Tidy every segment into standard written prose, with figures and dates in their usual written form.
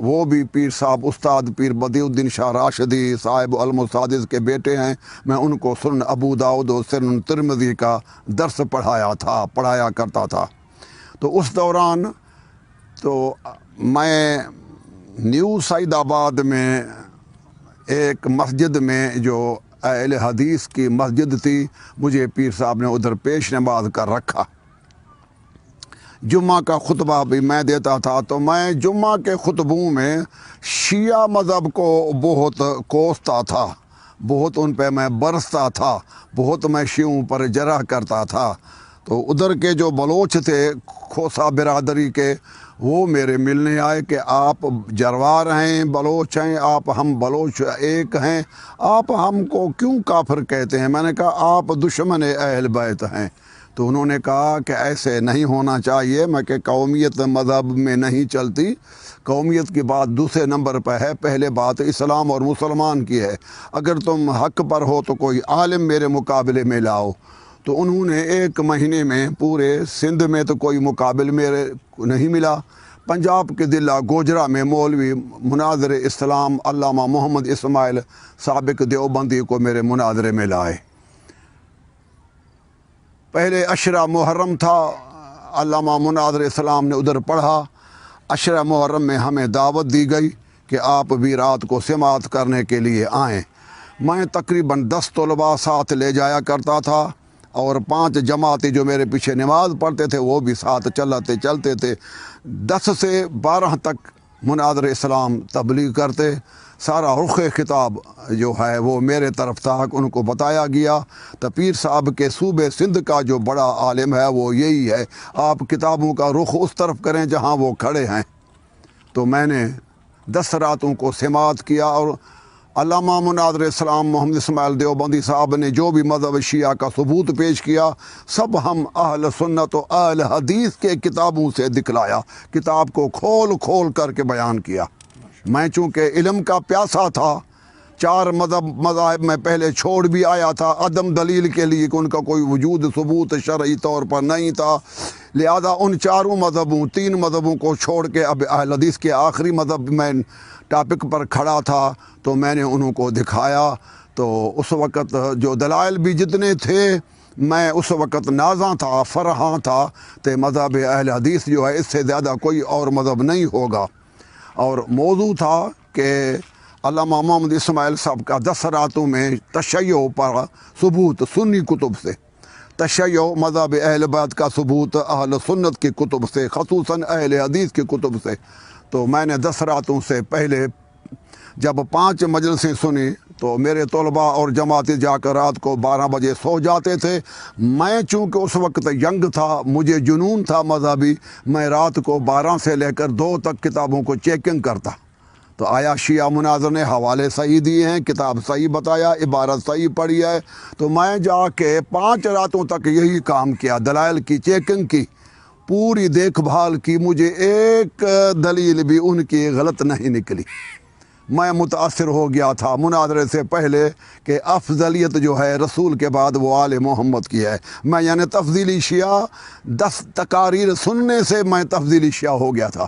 وہ بھی پیر صاحب استاد پیر بدیع الدین شاہ راشدی صاحب المسادس کے بیٹے ہیں. میں ان کو سنن ابو داؤد و سنن ترمذی کا درس پڑھایا کرتا تھا. تو اس دوران تو میں نیو سعید آباد میں ایک مسجد میں جو اہل حدیث کی مسجد تھی، مجھے پیر صاحب نے ادھر پیش نماز کر رکھا. جمعہ کا خطبہ بھی میں دیتا تھا. تو میں جمعہ کے خطبوں میں شیعہ مذہب کو بہت کوستا تھا، بہت ان پہ میں برستا تھا، بہت میں شیعوں پر جرح کرتا تھا. تو ادھر کے جو بلوچ تھے کھوسا برادری کے، وہ میرے ملنے آئے کہ آپ جروار ہیں، بلوچ ہیں، ہم بلوچ ایک ہیں، آپ ہم کو کیوں کافر کہتے ہیں؟ میں نے کہا آپ دشمن اہل بیت ہیں. تو انہوں نے کہا کہ ایسے نہیں ہونا چاہیے. میں کہ قومیت مذہب میں نہیں چلتی، قومیت کی بات دوسرے نمبر پہ ہے، پہلے بات اسلام اور مسلمان کی ہے. اگر تم حق پر ہو تو کوئی عالم میرے مقابلے میں لاؤ. تو انہوں نے 1 مہینے میں پورے سندھ میں تو کوئی مقابل میرے نہیں ملا. پنجاب کے ضلع گوجرا میں مولوی مناظر اسلام علامہ محمد اسماعیل سابق دیوبندی کو میرے مناظرے میں لائے. پہلے عشرہ محرم تھا، علامہ مناظر اسلام نے ادھر پڑھا. عشرہ محرم میں ہمیں دعوت دی گئی کہ آپ بھی رات کو سماعت کرنے کے لیے آئیں. میں تقریباً 10 طلباء ساتھ لے جایا کرتا تھا، اور 5 جماعتی جو میرے پیچھے نماز پڑھتے تھے وہ بھی ساتھ چلتے تھے. 10 سے 12 تک مناظر اسلام تبلیغ کرتے. سارا رخ خطاب جو ہے وہ میرے طرف تھا، ان کو بتایا گیا. تو پیر صاحب کے صوبے سندھ کا جو بڑا عالم ہے وہ یہی ہے، آپ کتابوں کا رخ اس طرف کریں جہاں وہ کھڑے ہیں. تو میں نے 10 راتوں کو سماعت کیا، اور علامہ مناظر اسلام محمد اسماعیل دیوبندی صاحب نے جو بھی مذہب شیعہ کا ثبوت پیش کیا، سب ہم اہل سنت و اہل حدیث کے کتابوں سے دکھلایا، کتاب کو کھول کر کے بیان کیا. میں چونکہ علم کا پیاسا تھا، 4 مذاہب میں پہلے چھوڑ بھی آیا تھا عدم دلیل کے لیے کہ ان کا کوئی وجود ثبوت شرعی طور پر نہیں تھا. لہذا ان 4 مذہبوں 3 مذہبوں کو چھوڑ کے اب اہل حدیث کے آخری مذہب میں ٹاپک پر کھڑا تھا. تو میں نے انہوں کو دکھایا. تو اس وقت جو دلائل بھی جتنے تھے، میں اس وقت نازاں تھا، فرحاں تھا کہ مذہب اہل حدیث جو ہے اس سے زیادہ کوئی اور مذہب نہیں ہوگا. اور موضوع تھا کہ علامہ محمد اسماعیل صاحب کا 10 راتوں میں تشیع پر ثبوت سنی کتب سے، تشیع مذہب اہل بیت کا ثبوت اہل سنت کی کتب سے، خصوصاً اہل حدیث کی کتب سے. تو میں نے 10 راتوں سے پہلے جب 5 مجلسیں سنی تو میرے طلباء اور جماعتی جا کر رات کو 12 بجے سو جاتے تھے. میں چونکہ اس وقت ینگ تھا، مجھے جنون تھا مذہبی، میں رات کو 12 سے لے کر 2 تک کتابوں کو چیکنگ کرتا. تو آیا شیعہ مناظر نے حوالے صحیح دیے ہیں، کتاب صحیح بتایا، عبارت صحیح پڑھی ہے. تو میں جا کے 5 راتوں تک یہی کام کیا، دلائل کی چیکنگ کی، پوری دیکھ بھال کی. مجھے ایک دلیل بھی ان کی غلط نہیں نکلی. میں متاثر ہو گیا تھا مناظرے سے پہلے کہ افضلیت جو ہے رسول کے بعد وہ آل محمد کی ہے. میں یعنی تفضیلی شیعہ 10 تقاریر سننے سے میں تفضیلی شیعہ ہو گیا تھا،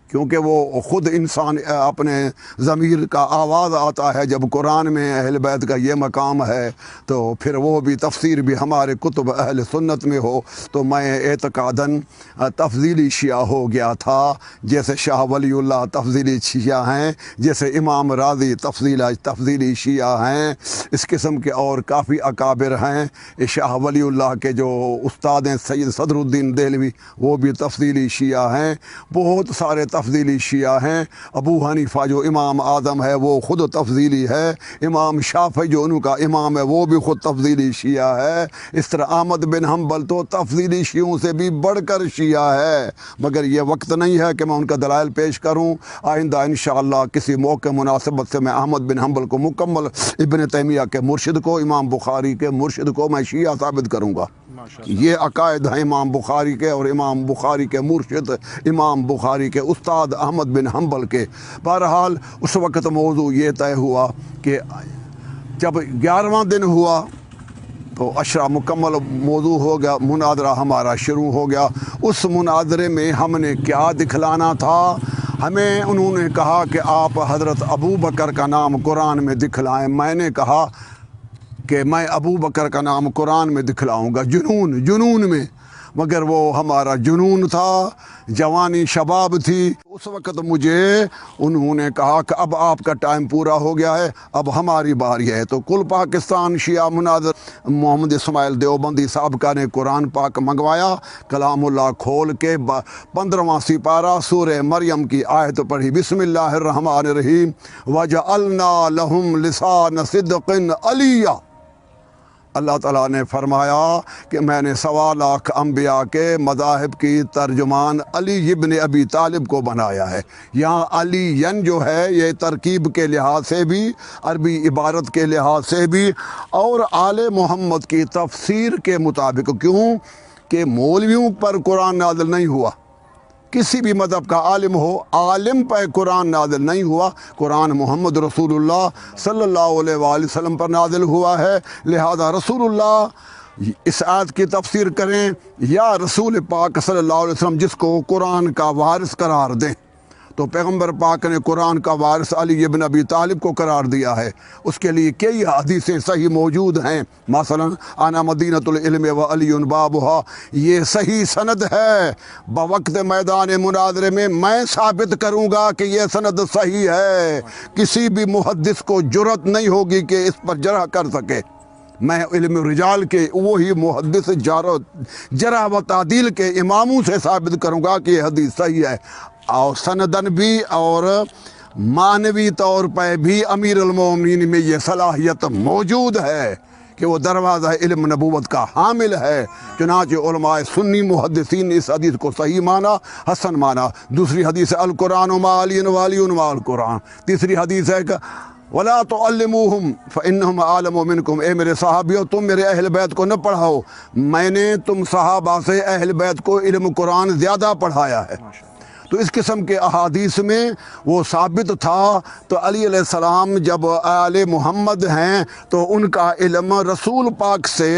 کیونکہ وہ خود انسان اپنے ضمیر کا آواز آتا ہے جب قرآن میں اہل بیت کا یہ مقام ہے، تو پھر وہ بھی تفسیر بھی ہمارے کتب اہل سنت میں ہو. تو میں اعتقاداً تفضیلی شیعہ ہو گیا تھا، جیسے شاہ ولی اللہ تفضیلی شیعہ ہیں، جیسے امام راضی تفضیلی شیعہ ہیں. اس قسم کے اور کافی اکابر ہیں. شاہ ولی اللہ کے جو استاد ہیں سید صدر الدین دہلوی، وہ بھی تفضیلی شیعہ ہیں. بہت سارے تفضیلی شیعہ ہیں. ابو حنیفہ جو امام اعظم ہے وہ خود تفضیلی ہے. امام شافعی جو ان کا امام ہے وہ بھی خود تفضیلی شیعہ ہے. اس طرح احمد بن حنبل تو تفضیلی شیعوں سے بھی بڑھ کر شیعہ ہے. مگر یہ وقت نہیں ہے کہ میں ان کا دلائل پیش کروں. آئندہ انشاءاللہ کسی موقع مناسبت سے میں احمد بن حنبل کو مکمل، ابن تیمیہ کے مرشد کو، امام بخاری کے مرشد کو میں شیعہ ثابت کروں گا. یہ عقائد ہیں امام بخاری کے، اور امام بخاری کے مرشد امام بخاری کے استاد احمد بن حنبل کے. بہرحال اس وقت موضوع یہ طے ہوا کہ جب 11واں دن ہوا تو عشرہ مکمل موضوع ہو گیا، مناظرہ ہمارا شروع ہو گیا. اس مناظرے میں ہم نے کیا دکھلانا تھا؟ ہمیں انہوں نے کہا کہ آپ حضرت ابو بکر کا نام قرآن میں دکھلائیں. میں نے کہا کہ میں ابو بکر کا نام قرآن میں دکھلاؤں گا جنون میں، مگر وہ ہمارا جنون تھا، جوانی شباب تھی. اس وقت مجھے انہوں نے کہا کہ اب آپ کا ٹائم پورا ہو گیا ہے، اب ہماری باری ہے. تو کل پاکستان شیعہ مناظر محمد اسماعیل دیوبندی صاحب کا نے قرآن پاک منگوایا، کلام اللہ کھول کے 15واں سپارہ سورہ مریم کی آیت پڑھی. بسم اللہ الرحمن الرحیم. وَجَعَلْنَا لَهُمْ لِسَانَ صِدْقٍ عَلِيًّا. اللہ تعالیٰ نے فرمایا کہ میں نے 1.25 لاکھ انبیاء کے مذاہب کی ترجمان علی ابن ابی طالب کو بنایا ہے. یہاں علی جو ہے یہ ترکیب کے لحاظ سے بھی، عربی عبارت کے لحاظ سے بھی، اور آل محمد کی تفسیر کے مطابق. کیوں کہ مولویوں پر قرآن نازل نہیں ہوا، کسی بھی مذہب کا عالم ہو، عالم پہ قرآن نازل نہیں ہوا. قرآن محمد رسول اللہ صلی اللہ علیہ وآلہ وسلم پر نازل ہوا ہے. لہذا رسول اللہ اس آیت کی تفسیر کریں یا رسول پاک صلی اللہ علیہ وسلم جس کو قرآن کا وارث قرار دیں. تو پیغمبر پاک نے قرآن کا وارث علی ابن ابی طالب کو قرار دیا ہے. اس کے لیے کئی حدیثیں صحیح موجود ہیں. مثلا انا مدینۃ العلم و علی بابھا، یہ صحیح سند ہے. بوقت میدان مناظرے میں ثابت کروں گا کہ یہ سند صحیح ہے. کسی بھی محدث کو جرأت نہیں ہوگی کہ اس پر جرح کر سکے. میں علم رجال کے وہی محدث جرح و تعدیل کے اماموں سے ثابت کروں گا کہ یہ حدیث صحیح ہے. اور سندن بھی اور معنوی طور پہ بھی امیر المومنین میں یہ صلاحیت موجود ہے کہ وہ دروازہ علم نبوت کا حامل ہے. چنانچہ علماء سنی محدثین نے اس حدیث کو صحیح مانا، حسن مانا. دوسری حدیث ہے القرآن مع علی و علی مع القرآن. تیسری حدیث ہے کہ وَلَا تُعَلِّمُوهُمْ فَإِنَّهُمْ أَعْلَمُ مِنْكُمْ. اے میرے صحابیوں، تم میرے اہل بیت کو نہ پڑھاؤ، میں نے تم صحابہ سے اہل بیت کو علم قرآن زیادہ پڑھایا ہے. تو اس قسم کے احادیث میں وہ ثابت تھا. تو علی علیہ السلام جب آل محمد ہیں تو ان کا علم رسول پاک سے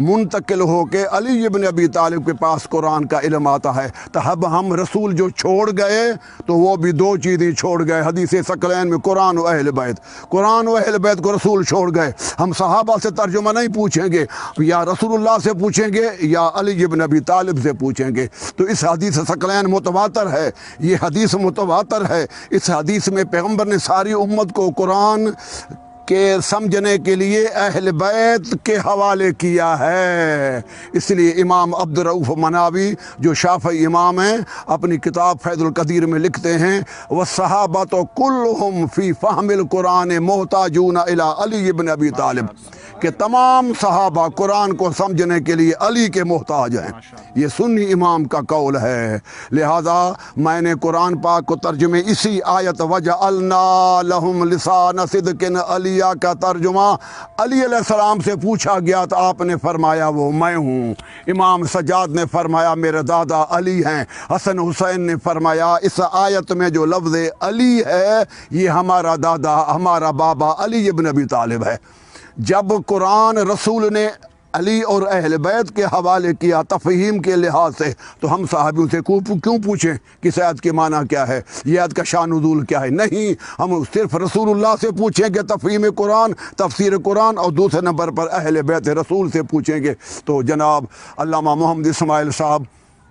منتقل ہو کے علی ابن ابی طالب کے پاس قرآن کا علم آتا ہے. تو اب ہم رسول جو چھوڑ گئے تو وہ بھی 2 چیزیں چھوڑ گئے حدیث ثقلین میں، قرآن و اہل بیت. قرآن و اہل بیت کو رسول چھوڑ گئے. ہم صحابہ سے ترجمہ نہیں پوچھیں گے، یا رسول اللہ سے پوچھیں گے یا علی ابن ابی طالب سے پوچھیں گے. تو اس حدیث ثقلین متواتر ہے، یہ حدیث متواتر ہے. اس حدیث میں پیغمبر نے ساری امت کو قرآن کے سمجھنے کے لیے اہل بیت کے حوالے کیا ہے. اس لیے امام عبدالرؤف مناوی جو شافعی امام ہیں اپنی کتاب فیض القدیر میں لکھتے ہیں وَالصَّحَابَةُ كُلُّهُمْ فِي فَهْمِ الْقُرْآنِ مُحْتَاجُونَ إِلَىٰ عَلِيِّ بْنِ أَبِي طالب، کہ تمام صحابہ قرآن کو سمجھنے کے لیے علی کے محتاج ہیں. یہ سنی امام کا قول ہے. لہذا میں نے قرآن پاک کو ترجمے اسی آیت وَجَعَلْنَا لَهُمْ لِسَانَ صِدْقٍ عَلِيًّا کا ترجمہ علی علیہ السلام سے پوچھا گیا تو آپ نے فرمایا وہ میں ہوں. امام سجاد نے فرمایا میرے دادا علی ہیں. حسن حسین نے فرمایا اس آیت میں جو لفظ علی ہے یہ ہمارا دادا، ہمارا بابا علی ابن ابی طالب ہے. جب قرآن رسول نے علی اور اہل بیت کے حوالے کیا تفہیم کے لحاظ سے تو ہم صحابیوں سے کیوں پوچھیں کہ آیت کے معنی کیا ہے، یہ آیت کا شان نزول کیا ہے؟ نہیں، ہم صرف رسول اللہ سے پوچھیں گے تفہیم قرآن، تفسیر قرآن، اور دوسرے نمبر پر اہل بیت رسول سے پوچھیں گے. تو جناب علامہ محمد اسماعیل صاحب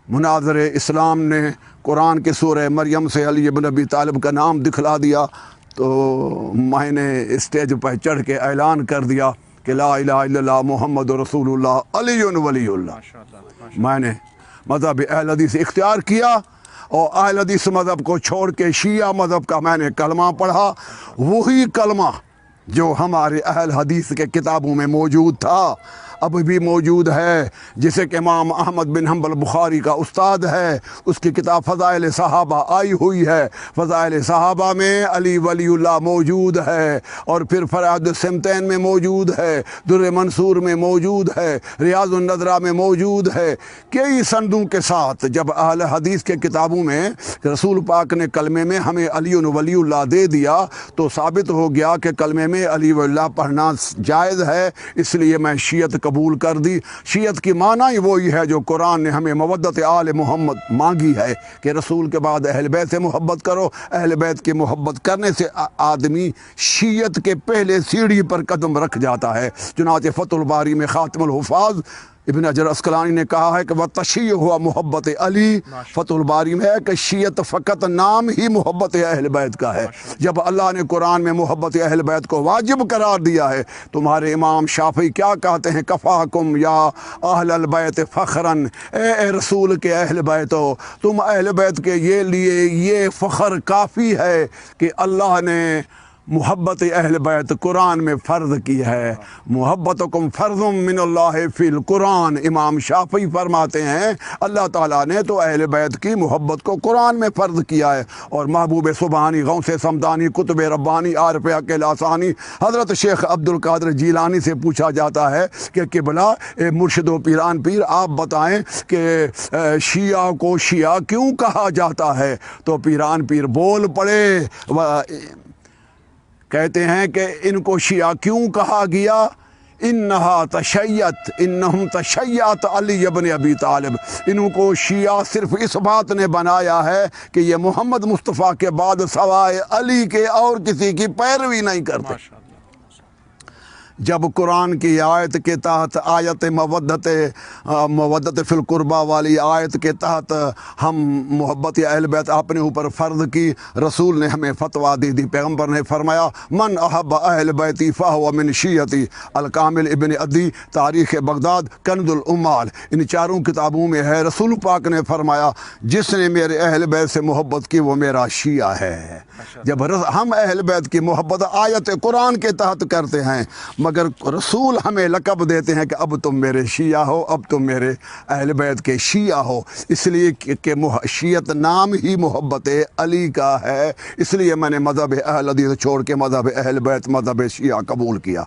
مناظر اسلام نے قرآن کے سورہ مریم سے علی ابن ابی طالب کا نام دکھلا دیا. تو میں نے اسٹیج پر چڑھ کے اعلان کر دیا کہ لا الہ الا اللہ محمد رسول اللہ علی ولی اللہ. میں نے مذہب اہل حدیث اختیار کیا اور اہل حدیث مذہب کو چھوڑ کے شیعہ مذہب کا میں نے کلمہ پڑھا، وہی کلمہ جو ہمارے اہل حدیث کے کتابوں میں موجود تھا اب بھی موجود ہے، جسے کہ امام احمد بن حنبل بخاری کا استاد ہے. اس کی کتاب فضائل صحابہ آئی ہوئی ہے. فضائل صحابہ میں علی ولی اللہ موجود ہے، اور پھر فرائض السمتین میں موجود ہے، در منصور میں موجود ہے، ریاض النظرہ میں موجود ہے. کئی سندوں کے ساتھ جب اہل حدیث کے کتابوں میں رسول پاک نے کلمے میں ہمیں علی ولی اللہ دے دیا تو ثابت ہو گیا کہ کلمے میں علی ولی اللہ پڑھنا جائز ہے. اس لیے میں شیعت قبول کر دی۔ شیعت کی معنی ہی وہی ہے جو قرآن نے ہمیں مودت آل محمد مانگی ہے کہ رسول کے بعد اہل بیت سے محبت کرو۔ اہل بیت کی محبت کرنے سے آدمی شیعت کے پہلے سیڑھی پر قدم رکھ جاتا ہے۔ چنانچہ فتح الباری میں خاتم الحفاظ ابن حجر اسقلانی نے کہا ہے کہ وہ تشیع ہوا محبت علی۔ فتح الباری میں ہے کہ شیعت فقط نام ہی محبت اہل بیت کا ہے۔ جب اللہ نے قرآن میں محبت اہل بیت کو واجب قرار دیا ہے، تمہارے امام شافعی کیا کہتے ہیں؟ کفاکم یا اہل البیت فخراً، اے رسول کے اہل بیت ہو، تم اہل بیت کے لیے یہ فخر کافی ہے کہ اللہ نے محبت اہل بیت قرآن میں فرض کی ہے۔ محبتکم فرض من اللہ فی القرآن، امام شافعی فرماتے ہیں اللہ تعالیٰ نے تو اہل بیت کی محبت کو قرآن میں فرض کیا ہے۔ اور محبوب سبحانی، غوث سمدانی، قطب ربانی، عارف کے لاسانی حضرت شیخ عبد القادر جیلانی سے پوچھا جاتا ہے کہ قبلہ مرشد و پیران پیر آپ بتائیں کہ شیعہ کو شیعہ کیوں کہا جاتا ہے؟ تو پیران پیر بول پڑے، کہتے ہیں کہ ان کو شیعہ کیوں کہا گیا؟ انہا تشیعت، انہم تشیعت علی ابن ابی طالب، ان کو شیعہ صرف اس بات نے بنایا ہے کہ یہ محمد مصطفیٰ کے بعد سوائے علی کے اور کسی کی پیروی نہیں کرتے۔ جب قرآن کی آیت کے تحت آیت مودت فی القربہ والی آیت کے تحت ہم محبت اہل بیت اپنے اوپر فرض کی، رسول نے ہمیں فتویٰ دی پیغمبر نے فرمایا من احب اہل بیتی فہو من شیعتی، الکامل ابن عدی، تاریخ بغداد، کنز العمال، ان چاروں کتابوں میں ہے۔ رسول پاک نے فرمایا جس نے میرے اہل بیت سے محبت کی وہ میرا شیعہ ہے۔ جب ہم اہل بیت کی محبت آیت قرآن کے تحت کرتے ہیں، مگر رسول ہمیں لقب دیتے ہیں کہ اب تم میرے شیعہ ہو، اب تم میرے اہل بیت کے شیعہ ہو، اس لیے کہ شیعت نام ہی محبت علی کا ہے۔ اس لیے میں نے مذہب اہل حدیث چھوڑ کے مذہب اہل بیت، مذہب شیعہ قبول کیا۔